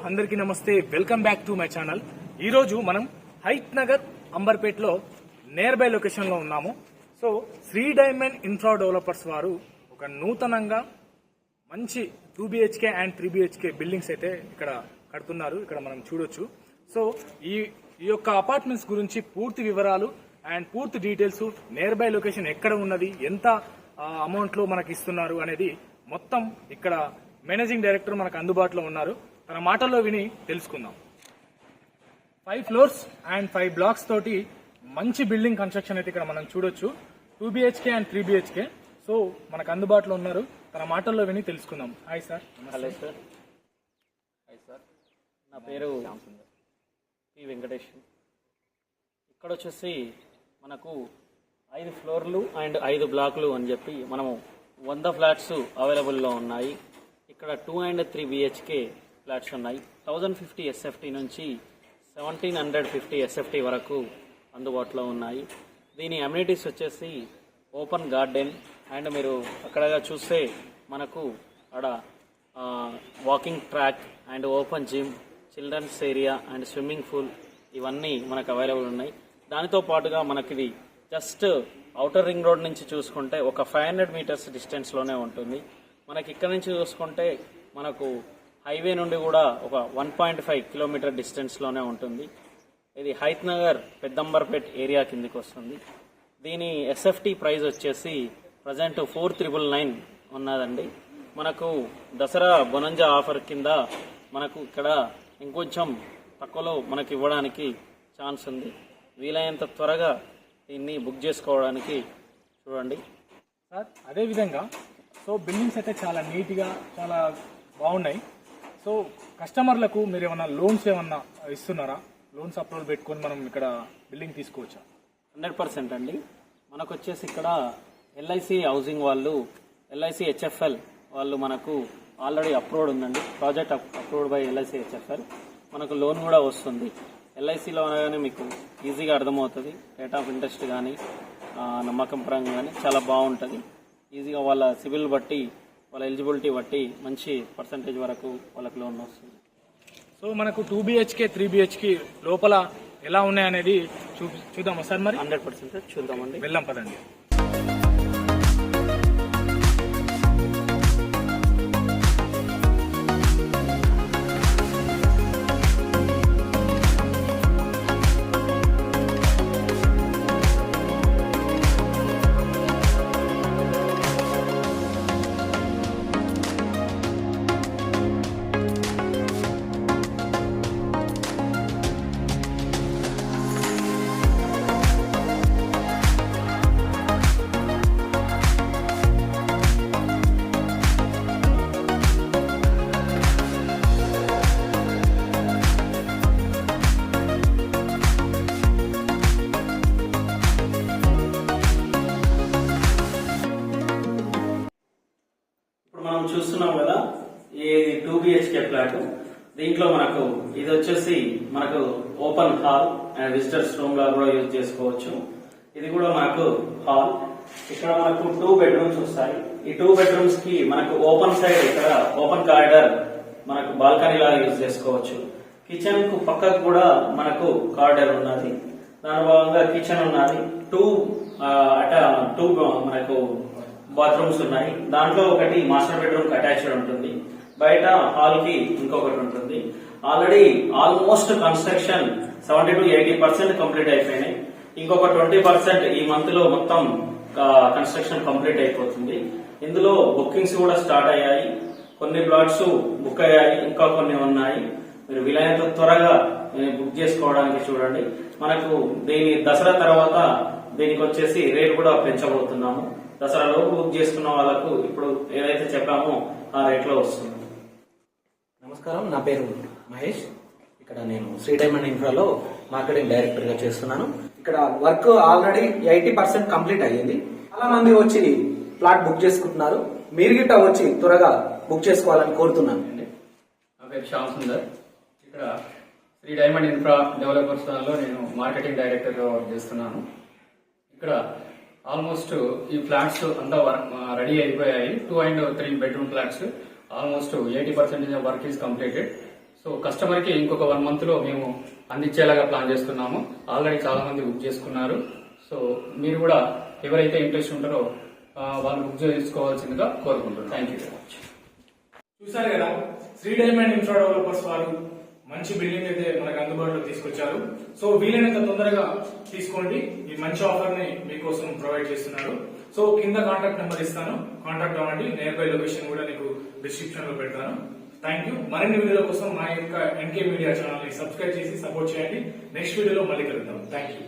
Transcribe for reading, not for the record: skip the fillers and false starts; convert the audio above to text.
అందరికీ నమస్తే. Welcome back to my channel. ఈరోజు మనం హైత్ నగర్ అంబర్పేట్లో నియర్ బై లొకేషన్లో ఉన్నాము. So Sri Diamond Infra Developers వారు ఒక నూతనంగా మంచి 2 BHK అండ్ 3 BHK బిల్డింగ్స్ అయితే ఇక్కడ కడుతున్నారు. ఇక్కడ మనం చూడొచ్చు. సో ఈ యొక్క అపార్ట్మెంట్స్ గురించి పూర్తి వివరాలు అండ్ పూర్తి డీటెయిల్స్, నియర్ బై లొకేషన్ ఎక్కడ ఉన్నది, ఎంత అమౌంట్లో మనకి ఇస్తున్నారు అనేది మొత్తం ఇక్కడ మేనేజింగ్ డైరెక్టర్ మనకు అందుబాటులో ఉన్నారు. తన మాటల్లో విని తెలుసుకుందాం. 5 floors అండ్ 5 blocks తోటి మంచి బిల్డింగ్ కన్స్ట్రక్షన్ అయితే ఇక్కడ మనం చూడొచ్చు. 2 BHK అండ్ 3 BHK. సో మనకు అందుబాటులో ఉన్నారు. తన మాటల్లో విని తెలుసుకుందాం. Hi sir. Hello sir. Hi sir, నా పేరు పి వెంకటేష్. ఇక్కడ వచ్చేసి మనకు 5 floors అండ్ 5 blocks అని చెప్పి మనము 100 flats అవైలబుల్లో ఉన్నాయి. ఇక్కడ 2 and 3 BHK ఫ్లాట్స్ ఉన్నాయి. 1050 SFT నుంచి 1750 SFT వరకు అందుబాటులో ఉన్నాయి. దీని అమ్యూనిటీస్ వచ్చేసి ఓపెన్ గార్డెన్ అండ్ మీరు అక్కడగా చూస్తే మనకు అక్కడ walking track and open gym, children's area and swimming pool ఇవన్నీ మనకు అవైలబుల్ ఉన్నాయి. దానితో పాటుగా మనకి ఇది జస్ట్ ఔటర్ రింగ్ రోడ్ నుంచి చూసుకుంటే ఒక 500 meters డిస్టెన్స్లోనే ఉంటుంది. మనకి ఇక్కడ నుంచి చూసుకుంటే మనకు హైవే నుండి కూడా ఒక 1.5 kilometer డిస్టెన్స్లోనే ఉంటుంది. ఇది హైత్ నగర్ పెద్దంబర్పేట్ ఏరియా కిందికి వస్తుంది. దీని SFT ప్రైస్ వచ్చేసి ప్రజెంట్ 4,999 ఉన్నదండి. మనకు దసరా బొనంజా ఆఫర్ కింద మనకు ఇక్కడ ఇంకొంచెం తక్కువలో మనకి ఇవ్వడానికి ఛాన్స్ ఉంది. వీలైనంత త్వరగా దీన్ని బుక్ చేసుకోవడానికి చూడండి సార్. అదేవిధంగా సో బిల్డింగ్స్ అయితే చాలా నీట్గా చాలా బాగున్నాయి. సో కస్టమర్లకు మీరు ఏమన్నా లోన్స్ ఏమన్నా ఇస్తున్నారా? లోన్స్ అప్రూవల్ పెట్టుకొని మనం ఇక్కడ బిల్డింగ్ తీసుకోవచ్చా? 100% అండి. మనకు వచ్చేసి ఇక్కడ LIC హౌసింగ్ వాళ్ళు, LIC HFL వాళ్ళు మనకు ఆల్రెడీ అప్రూవ్డ్ ఉందండి. Project approved by LIC HFL. మనకు లోన్ కూడా వస్తుంది. LICలో అనగానే మీకు ఈజీగా అర్థమవుతుంది. రేట్ ఆఫ్ ఇంట్రెస్ట్ కానీ నమ్మకం పరంగా కానీ చాలా బాగుంటుంది. ఈజీగా వాళ్ళ సివిల్ బట్టి, వాళ్ళ ఎలిజిబిలిటీ బట్టి మంచి పర్సంటేజ్ వరకు వాళ్ళకి లోన్ వస్తుంది. సో మనకు 2 BHK 3 BHK లోపల ఎలా ఉన్నాయనేది చూద్దామా సార్? మరి 100% చూద్దామండి. వెళ్దాం పదండి. మనం చూస్తున్నాం కదా, ఇది 2 BHK ఫ్లాట్. దీంట్లో మనకు ఇది వచ్చేసి మనకు open hall and visitors room గా కూడా యూజ్ చేసుకోవచ్చు. ఇది కూడా మనకు హాల్. ఇక్కడ మనకు 2 bedrooms వస్తాయి. ఈ 2 bedrooms కి మనకు ఓపెన్ సైడ్ ఇక్కడ ఓపెన్ కారిడార్ మనకు బాల్కనీ లాగా యూజ్ చేసుకోవచ్చు. కిచెన్ కు పక్కకు కూడా మనకు కారిడార్ ఉన్నది. దాని భాగంగా కిచెన్ ఉన్నది. 2 మనకు బాత్రూమ్స్ ఉన్నాయి. దాంట్లో ఒకటి మాస్టర్ బెడ్రూమ్ అటాచ్డ్ ఉంటుంది. బయట హాల్ కి ఇంకొకటి ఉంటుంది. Already almost construction 70 to 80% complete అయిపోయినాయి. ఇంకొక 20% ఈ మంత్ లో మొత్తం కన్స్ట్రక్షన్ కంప్లీట్ అయిపోతుంది. ఇందులో బుకింగ్స్ కూడా స్టార్ట్ అయ్యాయి. కొన్ని ప్లాట్స్ బుక్ అయ్యాయి, ఇంకా కొన్ని ఉన్నాయి. మీరు వీలైనంత త్వరగా బుక్ చేసుకోవడానికి చూడండి. మనకు దీని దసరా తర్వాత దీనికి వచ్చేసి రేట్ కూడా పెంచబోతున్నాము. దసరా లోపు బుక్ చేసుకున్న వాళ్ళకు ఇప్పుడు ఏదైతే చెప్పామో ఆ రేట్ లో వస్తుంది. నమస్కారం, నా పేరు మహేష్. ఇక్కడ నేను శ్రీ డైమండ్ ఇన్ఫ్రాలో మార్కెటింగ్ డైరెక్టర్ గా చేస్తున్నాను. ఇక్కడ వర్క్ ఆల్రెడీ 80% కంప్లీట్ అయ్యింది. చాలా మంది వచ్చి ప్లాట్ బుక్ చేసుకుంటున్నారు. మీరు గిట్ట వచ్చి త్వరగా బుక్ చేసుకోవాలని కోరుతున్నాను. నా పేరు శ్యామ్ సుందర్. ఇక్కడ శ్రీ డైమండ్ ఇన్ఫ్రా డెవలపర్స్ లో నేను మార్కెటింగ్ డైరెక్టర్ గా వర్క్ చేస్తున్నాను. ఇక్కడ ఆల్మోస్ట్ ఈ ఫ్లాట్స్ అంతా రెడీ అయిపోయాయి. 2 and 3 bedroom flats almost 80% work is completed. So కస్టమర్కి ఇంకొక 1 month లో మేము అందించేలాగా ప్లాన్ చేస్తున్నాము. ఆల్రెడీ చాలా మంది బుక్ చేసుకున్నారు. సో మీరు కూడా ఎవరైతే ఇంట్రెస్ట్ ఉంటారో వాళ్ళు బుక్ చేసుకోవాల్సిందిగా కోరుకుంటున్నాను. Thank you very much. చూసారు కదా, శ్రీ డైమండ్ ఇన్ఫ్రా డెవలపర్స్ వారు మంచి బిల్డింగ్ అయితే మనకు అందుబాటులో తీసుకొచ్చారు. సో వీలైనంత తొందరగా తీసుకోండి, ఈ మంచి ఆఫర్ ని మీకోసం ప్రొవైడ్ చేస్తున్నారు. సో కింద కాంటాక్ట్ నెంబర్ ఇస్తాను, కాంటాక్ట్ అవ్వండి. నియర్ బై లొకేషన్ కూడా నీకు డిస్క్రిప్షన్ లో పెడతాను. Thank you. మరిన్ని వీడియోల కోసం మా యొక్క ఎన్కే మీడియా ఛానల్ ని సబ్స్క్రైబ్ చేసి సపోర్ట్ చేయండి. నెక్స్ట్ వీడియోలో మళ్ళీ కలుద్దాం. Thank you.